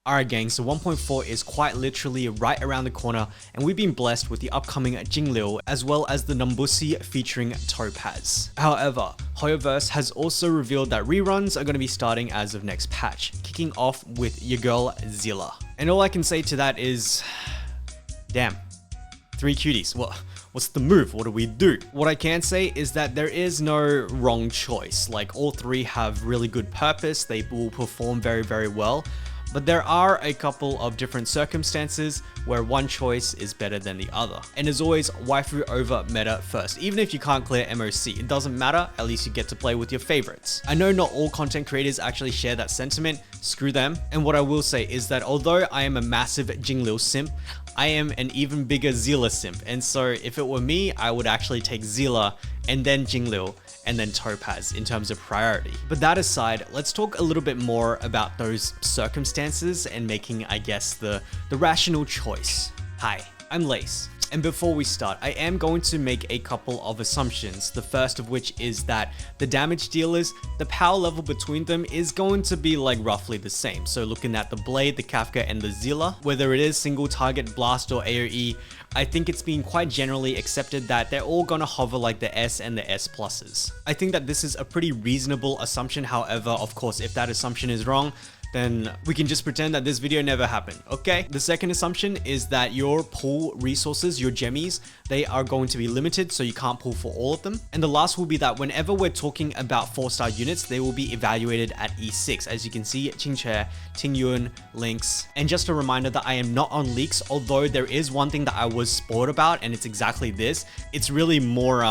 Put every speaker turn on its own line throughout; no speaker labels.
Alright gang, so 1.4 is quite literally right around the corner, and we've been blessed with the upcoming Jingliu as well as the Numby featuring Topaz. However, HoYoverse has also revealed that reruns are going to be starting as of next patch, kicking off with your girl Seele. And all I can say to that is, damn, 3 cuties. What's the move? What do we do? What I can say is that there is no wrong choice. Like, all 3 have really good purpose, they will perform very, very well. But there are a couple of different circumstances where one choice is better than the other. And as always, waifu over meta first. Even if you can't clear MOC, it doesn't matter, at least you get to play with your favorites. I know not all content creators actually share that sentiment, screw them. And what I will say is that although I am a massive Jingliu simp, I am an even bigger Seele simp. And so if it were me, I would actually take Seele and then Jingliu and then Topaz in terms of priority. But that aside, let's talk a little bit more about those circumstances and making, I guess, the rational choice. Hi, I'm Lace. And before we start, I am going to make a couple of assumptions. The first of which is that the damage dealers, the power level between them is going to be like roughly the same. So looking at the Blade, the Kafka, and the Seele, whether it is single target, blast, or AoE, I think it's been quite generally accepted that they're all gonna hover like the S and the S pluses. I think that this is a pretty reasonable assumption. However, of course, if that assumption is wrong, then we can just pretend that this video never happened, okay? The second assumption is that your pool resources, your gemmies, they are going to be limited, so you can't pull for all of them. And the last will be that whenever we're talking about 4-star units, they will be evaluated at E6. As you can see, Qingque, Tingyun, Lynx. And just a reminder that I am not on leaks, although there is one thing that I was spoiled about, and it's exactly this. It's really more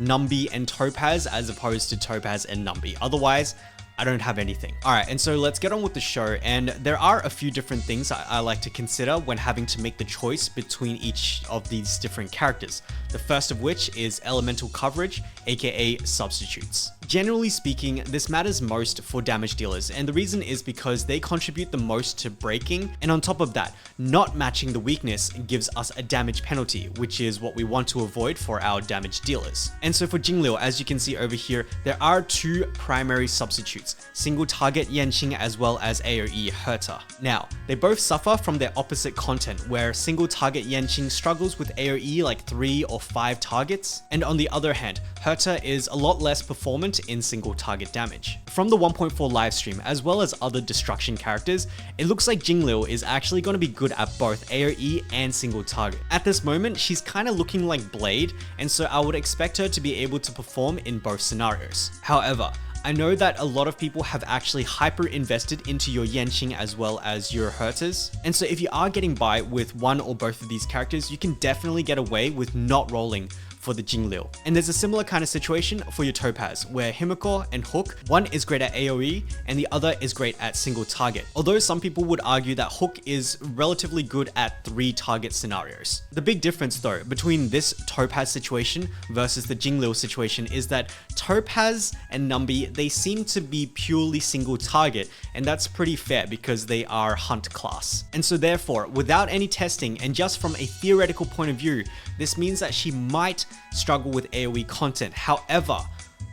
Numby and Topaz as opposed to Topaz and Numby. Otherwise, I don't have anything. All right, and so let's get on with the show. And there are a few different things I like to consider when having to make the choice between each of these different characters. The first of which is elemental coverage, aka substitutes. Generally speaking, this matters most for damage dealers, and the reason is because they contribute the most to breaking, and on top of that, not matching the weakness gives us a damage penalty, which is what we want to avoid for our damage dealers. And so for Jingliu, as you can see over here, there are 2 primary substitutes, single target Yanqing as well as AoE Herta. Now, they both suffer from their opposite content, where single target Yanqing struggles with AoE like 3 or 5 targets, and on the other hand, Herta is a lot less performant in single target damage. From the 1.4 livestream, as well as other destruction characters, it looks like Jingliu is actually going to be good at both AoE and single target. At this moment, she's kind of looking like Blade, and so I would expect her to be able to perform in both scenarios. However, I know that a lot of people have actually hyper invested into your Yanqing as well as your Hertas, and so if you are getting by with one or both of these characters, you can definitely get away with not rolling for the Jingliu. And there's a similar kind of situation for your Topaz, where Himiko and Hook, one is great at AoE and the other is great at single target. Although some people would argue that Hook is relatively good at 3 target scenarios. The big difference though between this Topaz situation versus the Jingliu situation is that Topaz and Numby, they seem to be purely single target, and that's pretty fair because they are hunt class. And so therefore, without any testing and just from a theoretical point of view, this means that she might struggle with AoE content. However,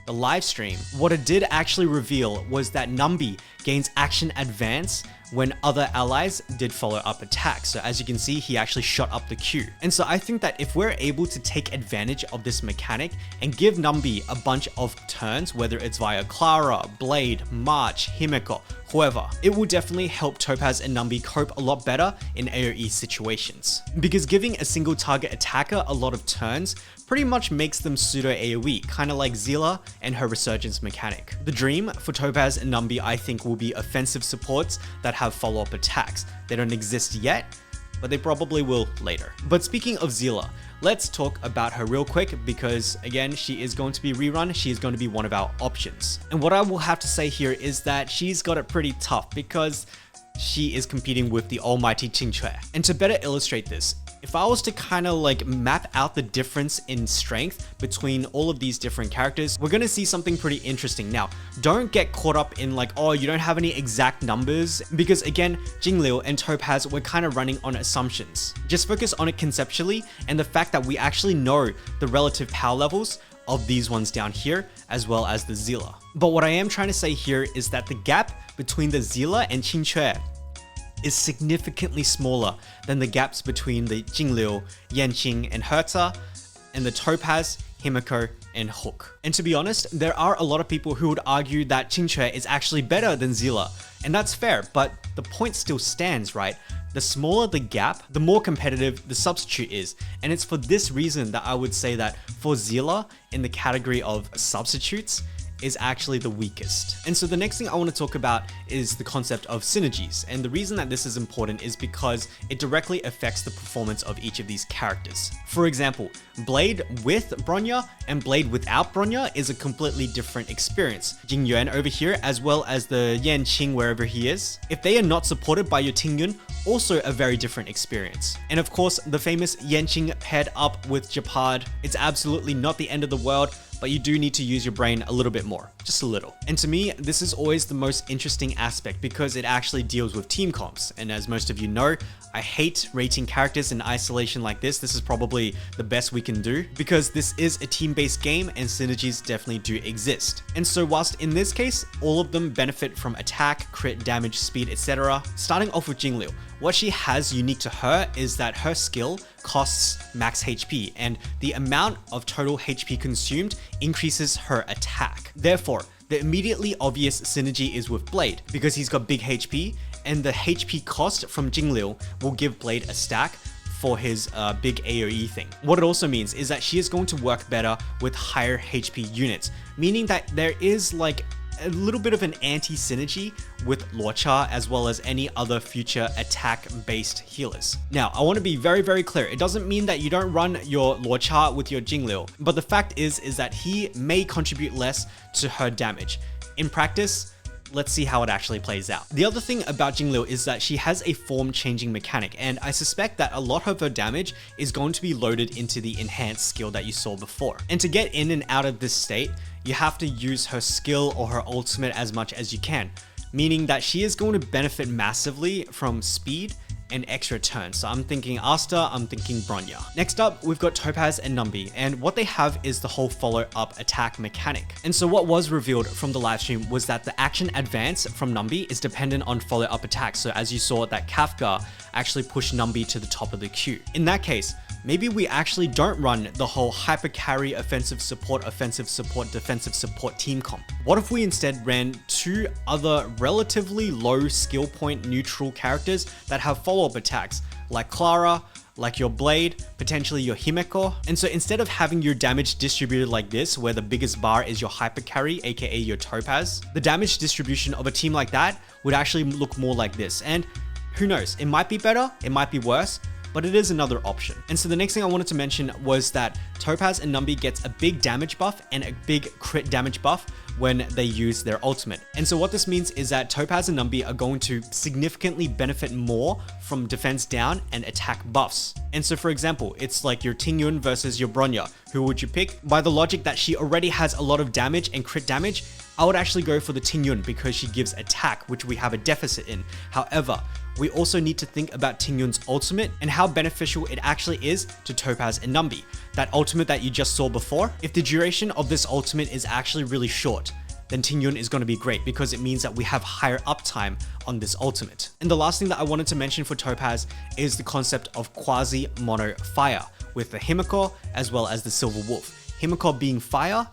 the live stream, what it did actually reveal was that Numby gains action advance when other allies did follow up attacks. So as you can see, he actually shot up the Q. And so I think that if we're able to take advantage of this mechanic and give Numby a bunch of turns, whether it's via Clara, Blade, March, Himiko, whoever, it will definitely help Topaz and Numby cope a lot better in AoE situations. Because giving a single target attacker a lot of turns pretty much makes them pseudo AoE, kind of like Seele and her resurgence mechanic. The dream for Topaz and Numby, I think, will be offensive supports that have follow-up attacks. They don't exist yet, but they probably will later. But speaking of Seele, let's talk about her real quick because again, she is going to be rerun. She is going to be one of our options. And what I will have to say here is that she's got it pretty tough because she is competing with the almighty Qingque. And to better illustrate this, if I was to kind of like map out the difference in strength between all of these different characters, we're going to see something pretty interesting. Now, don't get caught up in like, oh, you don't have any exact numbers, because again, Jingliu and Topaz, we're kind of running on assumptions. Just focus on it conceptually and the fact that we actually know the relative power levels of these ones down here, as well as the Seele. But what I am trying to say here is that the gap between the Seele and Qingque is significantly smaller than the gaps between the Jingliu, Yanqing, and Herta, and the Topaz, Himiko, and Hook. And to be honest, there are a lot of people who would argue that Qingque is actually better than Seele, and that's fair, but the point still stands, right? The smaller the gap, the more competitive the substitute is. And it's for this reason that I would say that for Seele, in the category of substitutes, is actually the weakest. And so the next thing I want to talk about is the concept of synergies. And the reason that this is important is because it directly affects the performance of each of these characters. For example, Blade with Bronya and Blade without Bronya is a completely different experience. Jing Yuan over here, as well as the Yan Qing wherever he is, if they are not supported by your Ting Yun, also a very different experience. And of course, the famous Yan Qing paired up with Japad, it's absolutely not the end of the world, but you do need to use your brain a little bit more, just a little. And to me, this is always the most interesting aspect because it actually deals with team comps. And as most of you know, I hate rating characters in isolation like this. This is probably the best we can do because this is a team-based game and synergies definitely do exist. And so whilst in this case, all of them benefit from attack, crit, damage, speed, etc. Starting off with Jingliu, what she has unique to her is that her skill costs max HP, and the amount of total HP consumed increases her attack. Therefore, the immediately obvious synergy is with Blade, because he's got big HP, and the HP cost from Jingliu will give Blade a stack for his big AoE thing. What it also means is that she is going to work better with higher HP units, meaning that there is like a little bit of an anti-synergy with Luocha as well as any other future attack-based healers. Now, I want to be very, very clear. It doesn't mean that you don't run your Luocha with your Jingliu, but the fact is that he may contribute less to her damage. In practice, let's see how it actually plays out. The other thing about Jingliu is that she has a form changing mechanic, and I suspect that a lot of her damage is going to be loaded into the enhanced skill that you saw before. And to get in and out of this state, you have to use her skill or her ultimate as much as you can, meaning that she is going to benefit massively from speed and extra turns. So I'm thinking Asta, I'm thinking Bronya. Next up, we've got Topaz and Numby, and what they have is the whole follow-up attack mechanic. And so what was revealed from the live stream was that the action advance from Numby is dependent on follow-up attacks. So as you saw, that Kafka actually pushed Numby to the top of the queue. In that case, maybe we actually don't run the whole hyper carry offensive support, defensive support team comp. What if we instead ran two other relatively low skill point neutral characters that have follow-up attacks, like Clara, like your Blade, potentially your Himeko. And so instead of having your damage distributed like this, where the biggest bar is your hyper carry, aka your Topaz, the damage distribution of a team like that would actually look more like this. And who knows, it might be better, it might be worse, but it is another option. And so the next thing I wanted to mention was that Topaz and Numby gets a big damage buff and a big crit damage buff when they use their ultimate. And so what this means is that Topaz and Numby are going to significantly benefit more from defense down and attack buffs. And so for example, it's like your Ting Yun versus your Bronya. Who would you pick? By the logic that she already has a lot of damage and crit damage, I would actually go for the Ting Yun because she gives attack, which we have a deficit in. However, we also need to think about Ting Yun's ultimate and how beneficial it actually is to Topaz and Numby. That ultimate that you just saw before, if the duration of this ultimate is actually really short, then Ting Yun is going to be great because it means that we have higher uptime on this ultimate. And the last thing that I wanted to mention for Topaz is the concept of quasi-mono fire with the Himiko as well as the Silver Wolf. Himiko being fire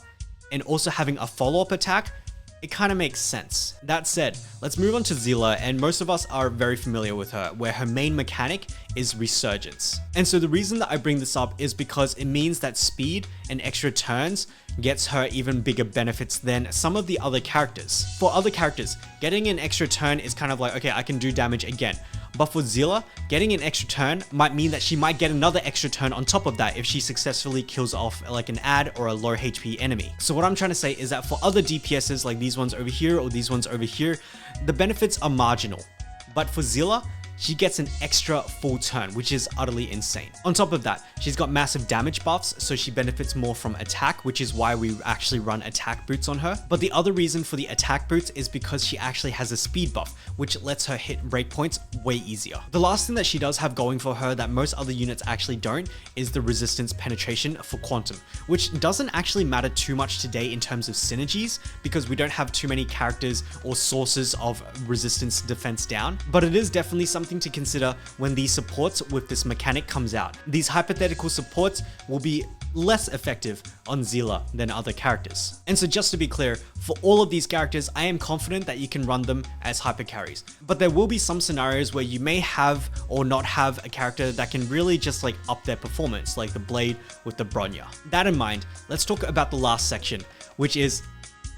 and also having a follow-up attack, it kind of makes sense. That said, let's move on to Seele, and most of us are very familiar with her, where her main mechanic is resurgence. And so the reason that I bring this up is because it means that speed and extra turns gets her even bigger benefits than some of the other characters. For other characters, getting an extra turn is kind of like, okay, I can do damage again. But for Seele, getting an extra turn might mean that she might get another extra turn on top of that if she successfully kills off like an ad or a low HP enemy. So what I'm trying to say is that for other DPSs like these ones over here or these ones over here, the benefits are marginal. But for Seele, she gets an extra full turn, which is utterly insane. On top of that, she's got massive damage buffs, so she benefits more from attack, which is why we actually run attack boots on her. But the other reason for the attack boots is because she actually has a speed buff, which lets her hit breakpoints way easier. The last thing that she does have going for her that most other units actually don't is the resistance penetration for quantum, which doesn't actually matter too much today in terms of synergies because we don't have too many characters or sources of resistance defense down, but it is definitely something to consider when these supports with this mechanic comes out. These hypothetical supports will be less effective on Seele than other characters. And so just to be clear, for all of these characters, I am confident that you can run them as hyper carries. But there will be some scenarios where you may have or not have a character that can really just like up their performance, like the Blade with the Bronya. That in mind, let's talk about the last section, which is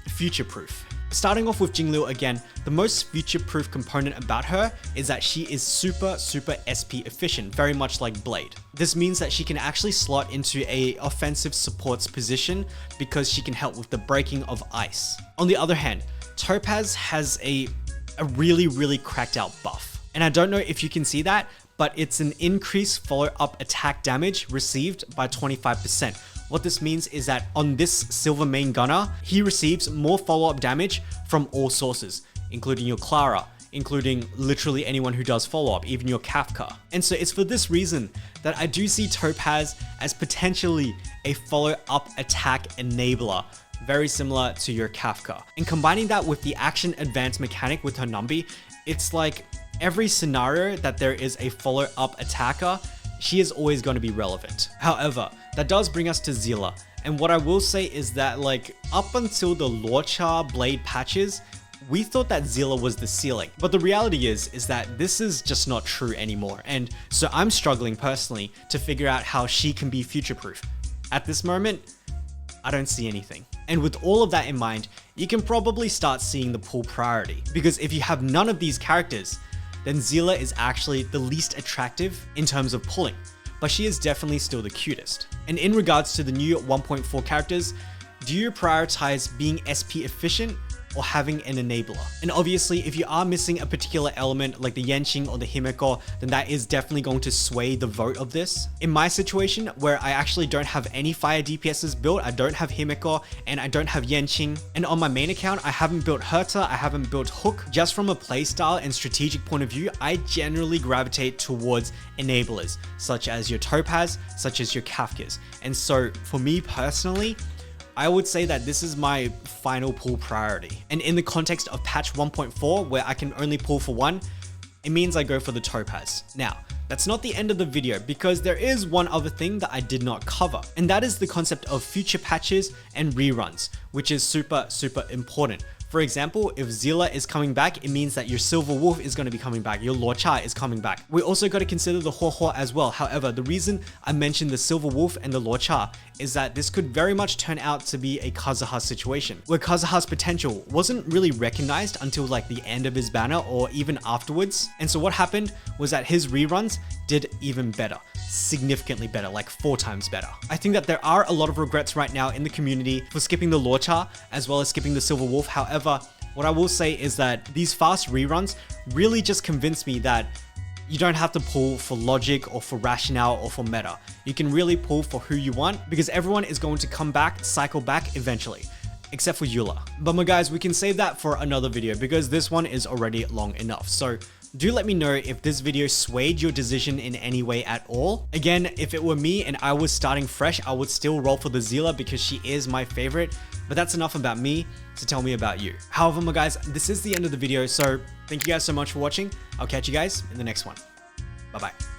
future-proof. Starting off with Jingliu again, the most future-proof component about her is that she is super SP efficient, very much like Blade. This means that she can actually slot into a offensive support's position because she can help with the breaking of ice. On the other hand, Topaz has a really cracked out buff. And I don't know if you can see that, but it's an increased follow-up attack damage received by 25%. What this means is that on this silver main gunner, he receives more follow-up damage from all sources, including your Clara, including literally anyone who does follow-up, even your Kafka. And so it's for this reason that I do see Topaz as potentially a follow-up attack enabler, very similar to your Kafka. And combining that with the action advance mechanic with her Numby, it's like every scenario that there is a follow-up attacker, she is always going to be relevant. However, that does bring us to Seele. And what I will say is that like up until the Lorcha Blade patches, we thought that Seele was the ceiling. But the reality is that this is just not true anymore. And so I'm struggling personally to figure out how she can be future-proof. At this moment, I don't see anything. And with all of that in mind, you can probably start seeing the pull priority. Because if you have none of these characters, then Seele is actually the least attractive in terms of pulling, but she is definitely still the cutest. And in regards to the new 1.4 characters, do you prioritize being SP efficient or having an enabler? And obviously, if you are missing a particular element like the Yanqing or the Himeko, then that is definitely going to sway the vote of this. In my situation, where I actually don't have any fire DPSs built, I don't have Himeko, and I don't have Yanqing, and on my main account, I haven't built Herta, I haven't built Hook. Just from a playstyle and strategic point of view, I generally gravitate towards enablers, such as your Topaz, such as your Kafkas. And so, for me personally, I would say that this is my final pull priority. And in the context of patch 1.4, where I can only pull for one, it means I go for the Topaz. Now, that's not the end of the video because there is one other thing that I did not cover, and that is the concept of future patches and reruns, which is super important. For example, if Seele is coming back, it means that your Silver Wolf is going to be coming back, your Lorcha is coming back. We also got to consider the HoYoverse as well. However, the reason I mentioned the Silver Wolf and the Lorcha is that this could very much turn out to be a Kazuha situation, where Kazuha's potential wasn't really recognized until like the end of his banner or even afterwards. And so what happened was that his reruns did even better, significantly better, like 4 times better. I think that there are a lot of regrets right now in the community for skipping the Lorcha as well as skipping the Silver Wolf. However, what I will say is that these fast reruns really just convinced me that you don't have to pull for logic or for rationale or for meta. You can really pull for who you want because everyone is going to come back, cycle back eventually, except for Eula. But my guys, we can save that for another video because this one is already long enough. So do let me know if this video swayed your decision in any way at all. Again, if it were me and I was starting fresh, I would still roll for the Seele because she is my favorite. But that's enough about me, so tell me about you. However, my guys, this is the end of the video, so thank you guys so much for watching. I'll catch you guys in the next one. Bye-bye.